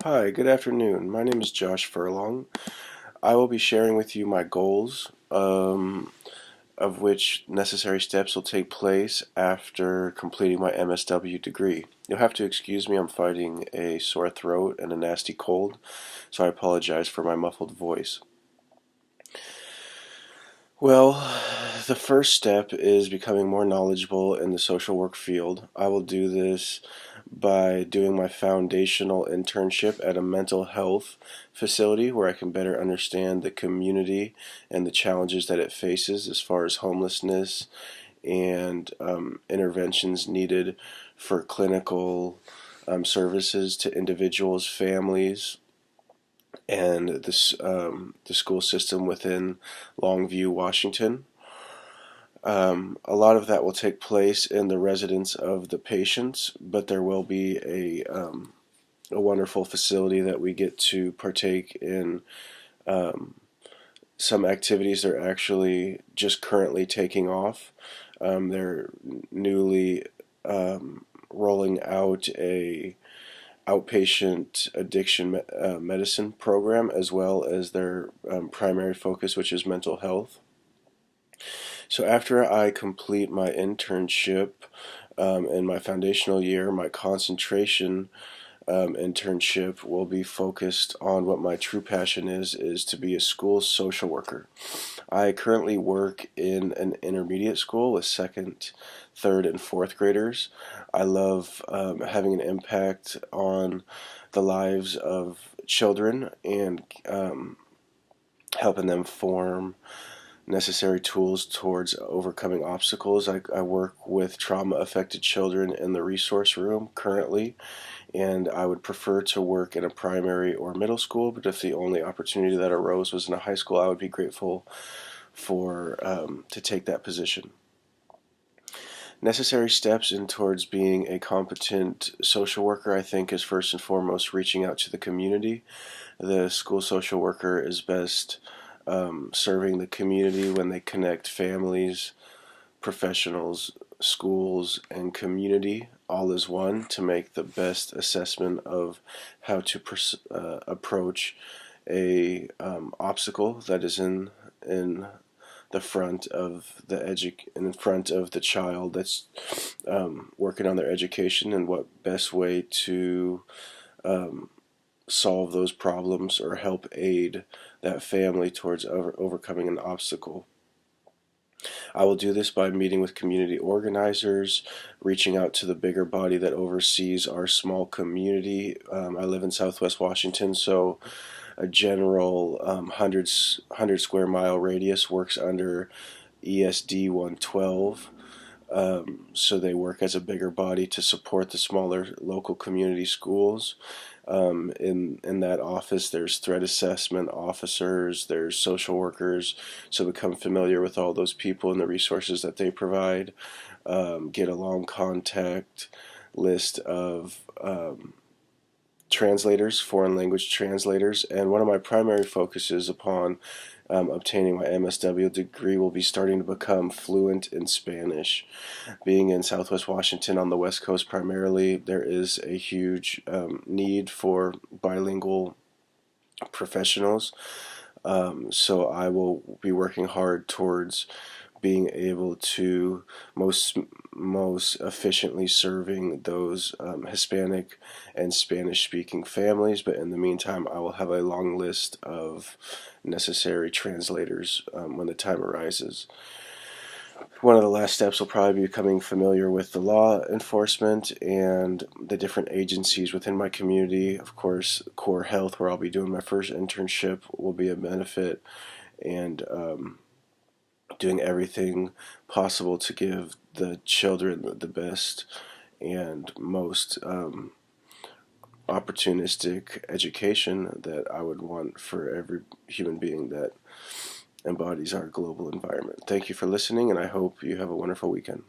Hi, good afternoon. My name is Josh Furlong. I will be sharing with you my goals, of which necessary steps will take place after completing my MSW degree. You'll have to excuse me, I'm fighting a sore throat and a nasty cold, so I apologize for my muffled voice. Well, the first step is becoming more knowledgeable in the social work field. I will do this by doing my foundational internship at a mental health facility where I can better understand the community and the challenges that it faces as far as homelessness and interventions needed for clinical services to individuals, families, and the school system within Longview, Washington. A lot of that will take place in the residence of the patients, but there will be a wonderful facility that we get to partake in. Um, some activities are actually just currently taking off. They're newly rolling out a outpatient addiction medicine program as well as their primary focus, which is mental health. So after I complete my internship in my foundational year, my concentration internship will be focused on what my true passion is to be a school social worker. I currently work in an intermediate school with second, third, and fourth graders. I love having an impact on the lives of children and helping them form necessary tools towards overcoming obstacles. I work with trauma affected children in the resource room currently, and I would prefer to work in a primary or middle school, but if the only opportunity that arose was in a high school, I would be grateful for to take that position. Necessary steps in towards being a competent social worker, I think, is first and foremost reaching out to the community. The school social worker is best serving the community when they connect families, professionals, schools, and community all as one to make the best assessment of how to approach a obstacle that is in the front of in front of the child that's working on their education, and what best way to um, solve those problems or help aid that family towards overcoming an obstacle. I will do this by meeting with community organizers, reaching out to the bigger body that oversees our small community. I live in Southwest Washington, so a general 100 square mile radius works under ESD 112. So they work as a bigger body to support the smaller local community schools. In that office, there's threat assessment officers, there's social workers, so become familiar with all those people and the resources that they provide. Get a long contact list of translators, foreign language translators, and one of my primary focuses upon obtaining my MSW degree will be starting to become fluent in Spanish. Being in Southwest Washington on the West Coast primarily, there is a huge need for bilingual professionals. So I will be working hard towards being able to most efficiently serving those Hispanic and Spanish speaking families. But in the meantime, I will have a long list of necessary translators when the time arises. One of the last steps will probably be becoming familiar with the law enforcement and the different agencies within my community. Of course, Core Health, where I'll be doing my first internship, will be a benefit, and doing everything possible to give the children the best and most opportunistic education that I would want for every human being that embodies our global environment. Thank you for listening, and I hope you have a wonderful weekend.